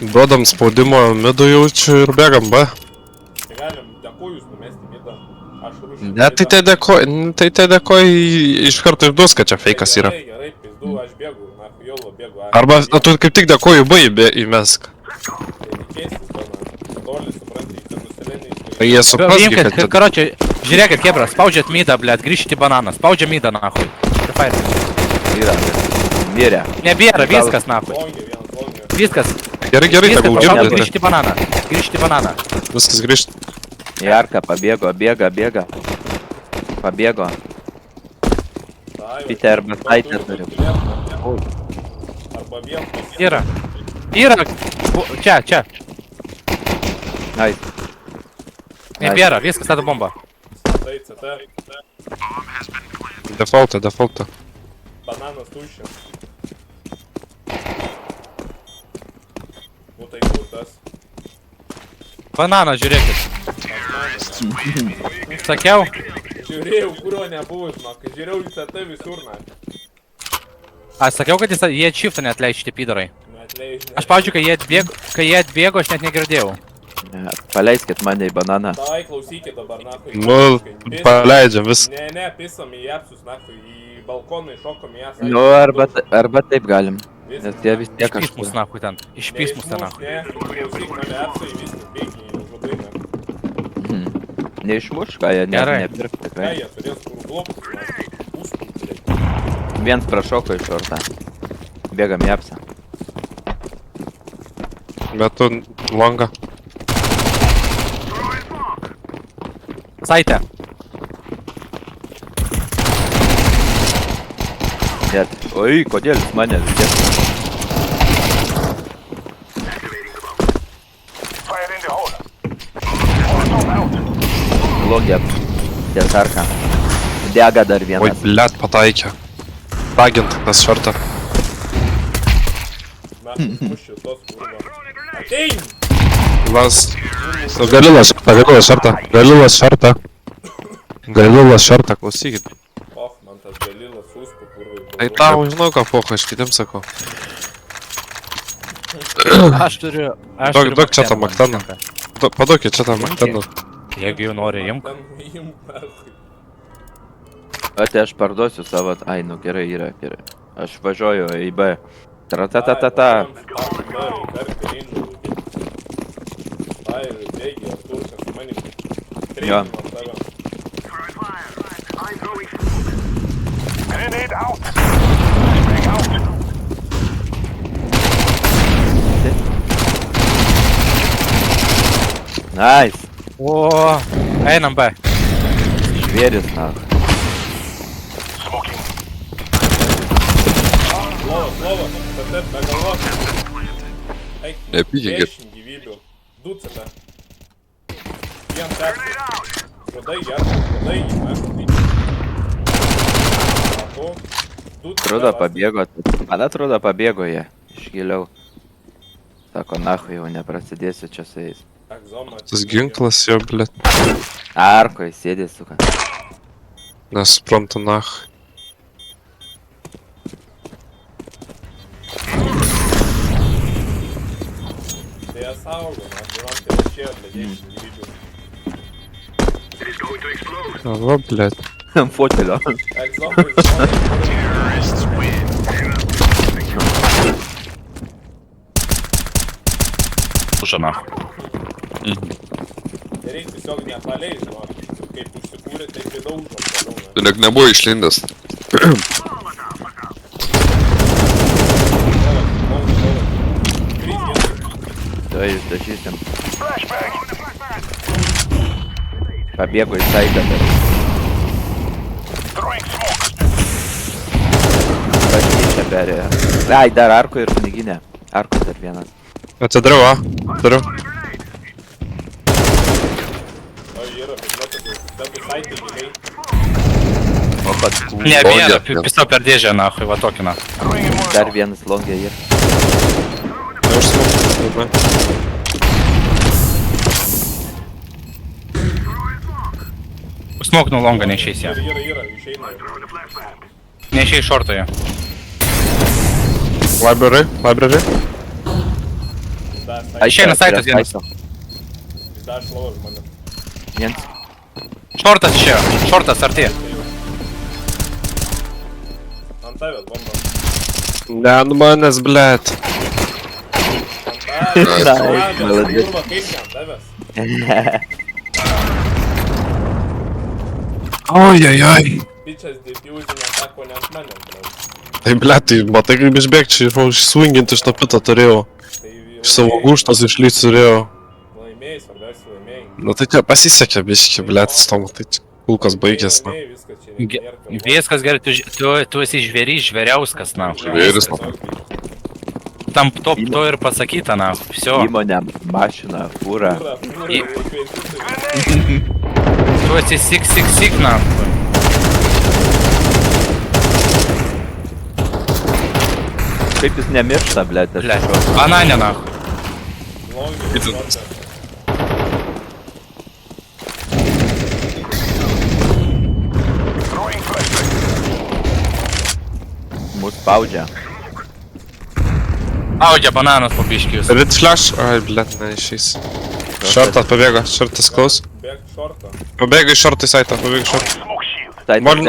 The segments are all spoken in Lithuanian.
Duodam spaudimo midų jaučiu ir bėgam, B. Tai galim dėkojus numesti midą. Aš rušiu. Ne, tai te dėkoj iš karto išduos, kad čia feikas yra. Gerai, pizdu, aš bėgu, nahu, jolo bėgu. Arba tu kaip tik dėkoju B įmesk. Tai jie supras, kad... Короче, žiūrėkit, kebra, spaudžiat midą, blėt, grįžti į bananą, spaudžia midą, nahui. Mirė. Nebėra, viskas, nahui. Viskas. Gerai, tegul gimdė. Grįžti į bananą, Viskas grįžt. Į arką pabėgo, bėga. Pabėgo. Pite arba saitę turiu. Yra. Čia. Ai. Nebėra, viskas, tada bomba. Defaultą. Bananas tuščias. Tai tas. Bananą, žiūrėkit. Sakiau? Žiūrėjau, kurio nebuvo, žinok. Žiūrėjau visą tai visur, na. Aš sakiau, kad jie shiftą neatleis šitie pidarai. Neatleidžiu. Aš pavyzdžiui, kai jie atbėgo, aš net negirdėjau. Paleiskit mane į bananą. Tai klausykit dabar, na. Nu, paleidžiam viską. Ne, pisam į apsus, na. Į balkoną iššokom į jas. Nu, arba taip galim. Nes jie vis tiek Išpys mus nahui ten. Išpys mus ten nahui. Ne, klausyk mane apsai viskas, bėgi labai, na. Neišmuš, ką jie nepirk Ne, tikrai. jie turės kur blokus, na. Pustum, tai. Viens prašoko iš šortą. Bėgam į apsą. Metu longą. Saitė. Net. Oi, kodėl jūs mane vis tiek? Logė. Ties arką. Dega dar Oi, vienas. blėt, pataikė. Tagint tas šartą. Na, mušiu tos kurva. Atein! Las... Galilas šartą, klausykit. Och, man tas galilas sustų kurvai. Tai tau, žinau ką pocho, aš kitiems sakau. Aš turiu... Duok čia tą Makteną. Paduokit čia tą Makteną. Jeigu jau nori, imk. O tai aš parduosiu savo... Ai, nu gerai, yra gerai. Aš važiuoju į B. Tra-ta-ta-ta-ta. Jo. Nice. O, einam B. Žvėris, na. Lova, tada be galvos. Eik, Nepykit. 10 gyvybių. Du CT. Vien sekti. Rodai jį, Atrodo pabėgo. Man atrodo pabėgo jie. Iš giliau. Sako, nahu jau neprasidėsiu čia su jais. Tas ginklas jo, blėt. Arkoje sėdė, suka. Nesuprantu nach. Tai jie saugo, na, duram tai išėjo, blėdėčių gyvybių. Va, blėt. Fotelio. Užana. Nereik tiesiog nepaleis, žinok. Kaip užsikūrė, taip ir daužom toliau, ne? Tu nek nebuvo išlindęs. Tai jūs dažysim. Pabėgo į saitą. Pašyčia perėjo. Ai, dar arko ir piniginė. Arko dar vienas. Atsidariau, a? Dariau. O, yra, bet matote, dar visai tai giliai. O pat Nebėra, pisau per dėžę, nahui, va tokį, na. dar vienas longė yra. Neužsmuk. Smok nuo longa neišeis ją. Yra, išeina. Neišeis šortoje. Library. Išeina saitas vienas. Jis dar šlovas mane. Viens. Šortas išėjo. Šortas arti. Ant tavęs bomba. Ne, ant manęs, blet. Ant tavęs. Молодец. Kurva, kaip ne ant tavęs? Ojajaj. Pičias diffusinė sako ne ant manęs, bro. Tai, blet, tai matai kaip išbėgti, išswinginti iš to pito turėjau. Tai Iš savo gūštos išlyt turėjau. laimėjai, svarbiausia laimėjai. Nu tai čia pasisekė, biški, blet, su tom, tai čia kulkas baigės, na. Laimėjai, viskas čia nėra kalbos. Viskas gerai, tu esi žvėrys, žvėriauskas, na. Žvėris, na. Tam to ir pasakyta, na. Всё. Įmonė, mašina, fūra. Kurva, kurva, I- kvėpintojai. Tu esi sik, na. Kaip jis nemiršta, blėt, aš Blet. šio. Bananė, na. Longiai, Itin. šortas. Mus spaudžia. Audžia bananas po biškius. Rit flash? Ai, blet, neišeis. Šortas pabėgo, šortas klaus. Bėk šortą. Pabėgo iš šortų į saitą, pabėgo iš šortų. Tai Molin...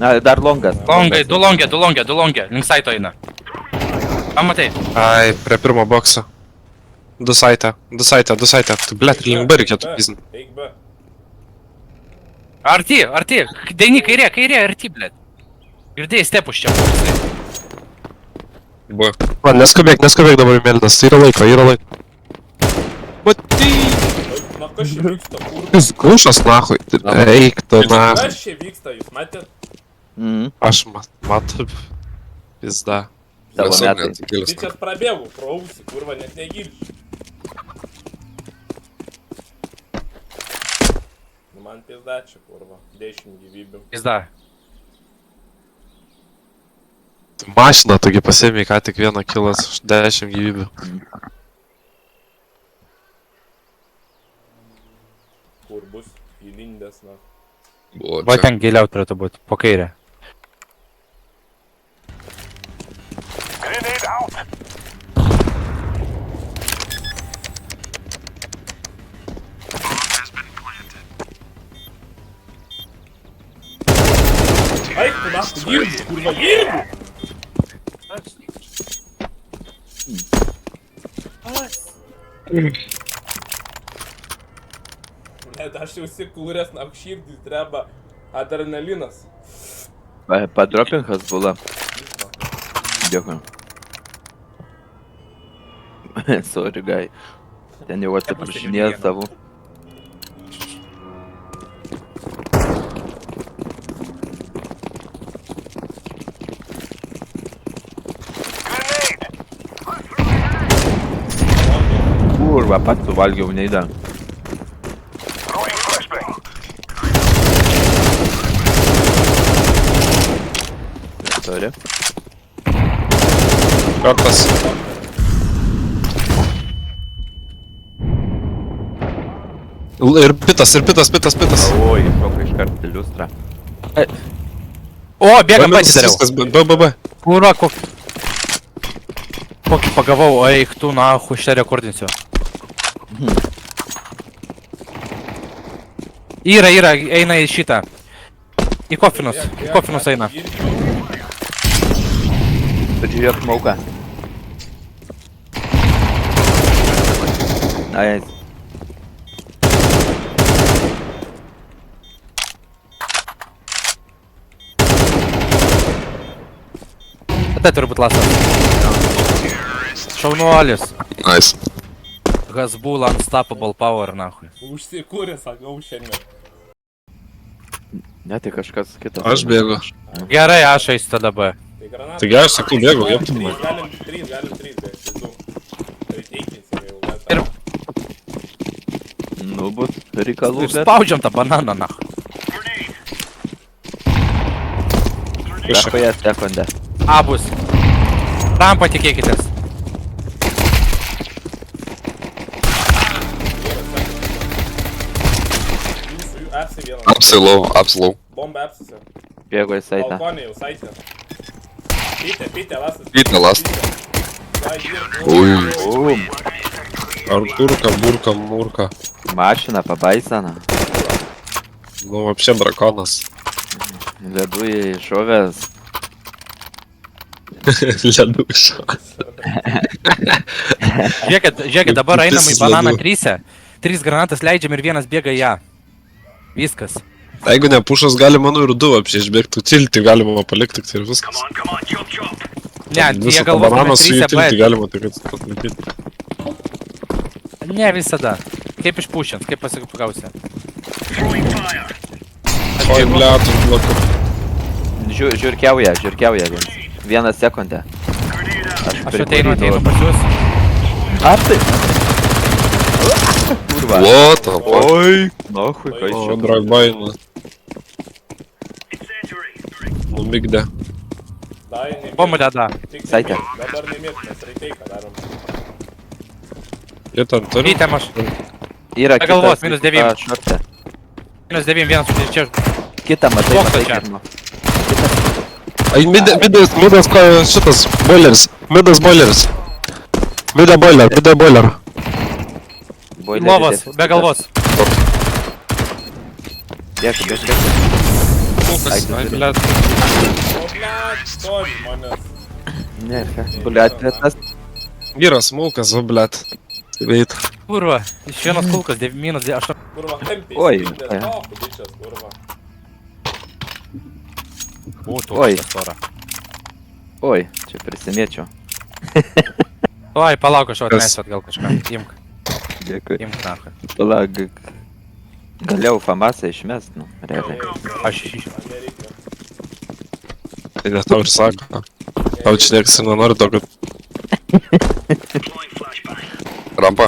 Na, dar longas. Longai, du longė, link saito eina. Pamatai. Ai, prie pirmo bokso. Du saitą. Tu, blet, link B reikėtų pizn. Eik B. Arti. Daini kairė, arti, blėt. Girdėjai stepus čia. Buvo. Man, neskubėk dabar į mėlynas, tai yra laiko. Maty! Na kas čia vyksta, kurva? Jis gušas, nahui. Eik tu, na. Kas čia vyksta, jūs matėt? Aš matau. Pizda. Tavo metai. Pičias prabėgau pro ausį, kurva, net negirdi. Nu man pizda čia, kurva. 10 gyvybių. Pizda. Mašina, togi pasėmė ką tik vieną kilas, 10 gyvybių. Kur bus įlindęs, na. Va ten giliau turėtų būti, po kairę. Eik tu naftu, girdi, kurva, girdi! Net aš jau sikūręs, na, širdį treba adrenalinas. Padropinkas buvo. Dėkui. Sorry, guy. Ten jau atsiprašinėjęs savo. Kurva, pats suvalgiau neįdą. Sorry. Šortas. Ir pitas. Oi, šoka iškart iliustrą. O, bėgam patį dariau. Viskas, B. Kurva, kokį pagavau, o eik tu, na, šitą rekordinsiu. Yra, eina į šitą. Į kofinus eina. Žiūrėk smauką. Nice. Tai turi būt lasas. Šaunuolis. Nice. Hasbull Unstoppable Power, nahui. Užsikūrė, sakau, šiandien. Ne, tai kažkas kitas. Aš bėgu. Gerai, aš eisiu tada B. Tai granatą. Taigi aš sakau, bėgu, jie. Galim 3 bėgti, 2. Tai teikinsime jau. Ir- Nu, bus reikalų, bet... Spaudžiam tą bananą, nahui. Rakoje sekundę. Abus. Rampa tikėkitės. Jūsų apsi vieną. Apsilau. Bomba apsise. Bėgo į saitą. Balkonė jau saitė. Pitė, lasas. Pitė, lasas. Bum. Артурка, бурка, мурка. Mašina pabaisana. Ну, вообще драконас. Ledų įšovęs. Ledūša. Žiūrėkit, dabar Kaip einam į jis bananą ledų. trysia. 3 granatas leidžiam ir vienas bėga į ją. Viskas. Jeigu ne pušas, gali manau ir 2 apšiai išbėgti. Tilti galima palikti tik ir viskas. Ne, jie Visą tą galvos, bananą kad su jų trysia tilti B. galima tik atlaikyti. Ne visada. Kaip išpušint, kaip pasigausi. Oi, bletų, bloku. Žiūrkiauja vienas. Vieną sekundę. Aš ateinu pas jūs. Ar tai? Kurva. What the fuck? Oi. Nahui, ką iš O, čia. dragbaina. Numigdė. Dai, nemėt. Bombų deda. Tik Saitė. nemėt. Dabar nemėt, mes reiteiką darom. Jie ten turi. Rytėm aš. Yra Be galvos, kitas, -9. šorte. -9, vienas čia. Kitą matai, Bokso matai čia. pirmo. Ai, midas, ko šitas, boileris. Midas boileris. Mida boiler, mida boiler. Boileris Lovas, deficitas. be galvos. Bėk. Ai, blet. O, blet, stovi manęs. Ne, blet, tas. Vyras, smulkas, o blet. Veit. Kurva, iš vienos kulkas, -8. Kurva, tempiai. Oi, spindės. ai. O, kudičias, kurva. Būtų. Oi. Stora. Oi, čia prisimėčiau. Oi, palauk, aš Kas? atnešiu atgal kažką. Imk, Dėkui. imk naką. Palauk. Galėjau famasą išmest, nu, realiai. Aš iš... Nereikia. Tai ne tau ir sako. Tau čia niekas ir nenori to, kad... Rampa.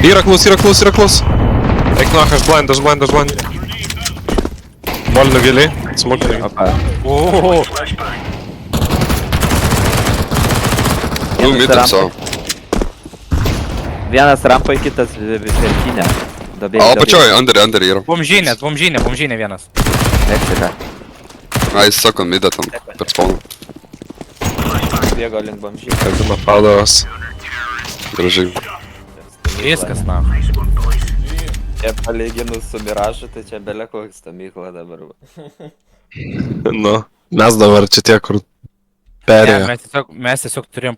Yra klaus. Eik nach, aš blind. Molino giliai, smokinai. Opa. O, Vienas rampai, kitas viršinė. A apačioj, under yra. bomžinė vienas. Meksika. A, jis sako, mida tam per spawną. Bėgo link bomžį. Kadina padavas. Gražiai. Viskas, na. Čia palyginus su Miražu, tai čia belė koks stamykla dabar. Nu, mes dabar čia tie, kur Ne, perėjo. mes tiesiog turėjom